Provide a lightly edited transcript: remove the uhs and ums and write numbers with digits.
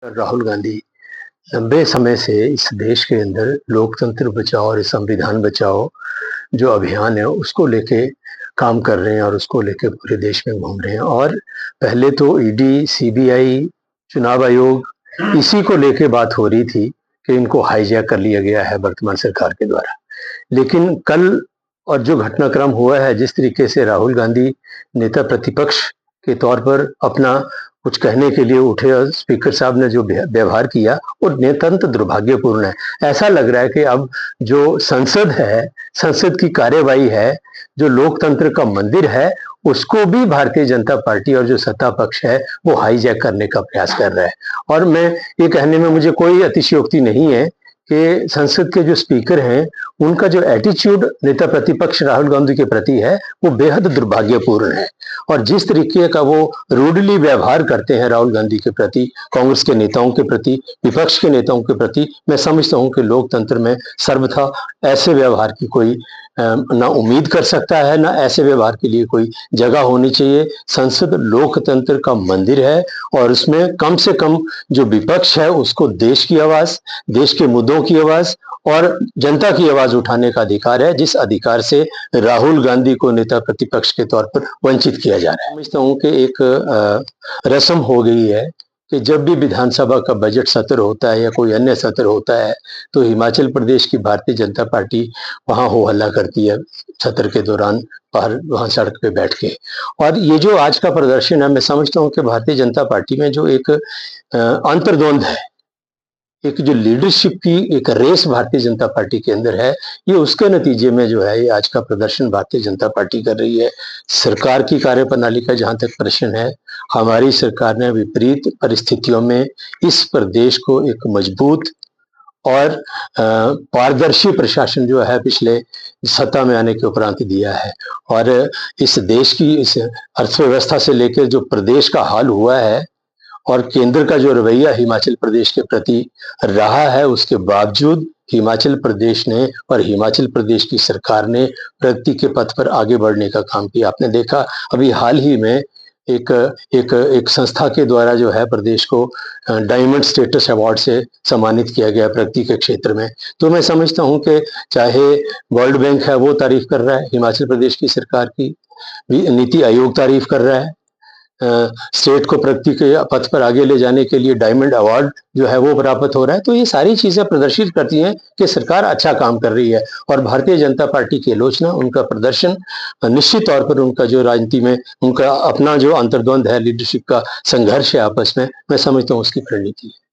राहुल गांधी लंबे समय से इस देश के अंदर लोकतंत्र बचाओ और संविधान बचाओ जो अभियान है उसको लेके काम कर रहे हैं और उसको लेके पूरे देश में घूम रहे हैं। और पहले तो ईडी, सीबीआई, चुनाव आयोग इसी को लेके बात हो रही थी कि इनको हाईजैक कर लिया गया है वर्तमान सरकार के द्वारा। लेकिन कल और जो घटनाक्रम हुआ है, जिस तरीके से राहुल गांधी नेता प्रतिपक्ष के तौर पर अपना कुछ कहने के लिए उठे और स्पीकर साहब ने जो व्यवहार किया वो नितांत दुर्भाग्यपूर्ण है। ऐसा लग रहा है कि अब जो संसद है, संसद की कार्यवाही है, जो लोकतंत्र का मंदिर है, उसको भी भारतीय जनता पार्टी और जो सत्ता पक्ष है वो हाईजैक करने का प्रयास कर रहा है। और मैं ये कहने में मुझे कोई अतिशयोक्ति नहीं है कि संसद के जो स्पीकर हैं उनका जो एटीट्यूड नेता प्रतिपक्ष राहुल गांधी के प्रति है वो बेहद दुर्भाग्यपूर्ण है। और जिस तरीके का वो रूडली व्यवहार करते हैं राहुल गांधी के प्रति, कांग्रेस के नेताओं के प्रति, विपक्ष के नेताओं के प्रति, मैं समझता हूं कि लोकतंत्र में सर्वथा ऐसे व्यवहार की कोई ना उम्मीद कर सकता है, ना ऐसे व्यवहार के लिए कोई जगह होनी चाहिए। संसद लोकतंत्र का मंदिर है और उसमें कम से कम जो विपक्ष है उसको देश की आवाज, देश के मुद्दों की आवाज और जनता की आवाज उठाने का अधिकार है, जिस अधिकार से राहुल गांधी को नेता प्रतिपक्ष के तौर पर वंचित किया जा रहा है। समझता हूं कि एक रस्म हो गई है कि जब भी विधानसभा का बजट सत्र होता है या कोई अन्य सत्र होता है तो हिमाचल प्रदेश की भारतीय जनता पार्टी वहां हो हल्ला करती है सत्र के दौरान, बाहर वहां सड़क पे बैठ के। और ये जो आज का प्रदर्शन है, मैं समझता हूं कि भारतीय जनता पार्टी में जो एक अंतर्द्वंद है, एक जो लीडरशिप की एक रेस भारतीय जनता पार्टी के अंदर है, ये उसके नतीजे में जो है ये आज का प्रदर्शन भारतीय जनता पार्टी कर रही है। सरकार की कार्यप्रणाली का जहां तक प्रश्न है, हमारी सरकार ने विपरीत परिस्थितियों में इस प्रदेश को एक मजबूत और पारदर्शी प्रशासन जो है पिछले सत्ता में आने के उपरांत दिया है। और इस देश की इस अर्थव्यवस्था से लेकर जो प्रदेश का हाल हुआ है और केंद्र का जो रवैया हिमाचल प्रदेश के प्रति रहा है, उसके बावजूद हिमाचल प्रदेश ने और हिमाचल प्रदेश की सरकार ने प्रगति के पथ पर आगे बढ़ने का काम किया। आपने देखा अभी हाल ही में एक संस्था के द्वारा जो है प्रदेश को डायमंड स्टेटस अवार्ड से सम्मानित किया गया प्रगति के क्षेत्र में। तो मैं समझता हूं कि चाहे वर्ल्ड बैंक है वो तारीफ कर रहा है हिमाचल प्रदेश की सरकार की, नीति आयोग तारीफ कर रहा है, स्टेट को प्रगति के पथ पर आगे ले जाने के लिए डायमंड अवार्ड जो है वो प्राप्त हो रहा है। तो ये सारी चीजें प्रदर्शित करती हैं कि सरकार अच्छा काम कर रही है। और भारतीय जनता पार्टी की आलोचना, उनका प्रदर्शन निश्चित तौर पर उनका जो राजनीति में उनका अपना जो अंतर्द्वंद है, लीडरशिप का संघर्ष है आपस में, मैं समझता हूँ उसकी परिणति है।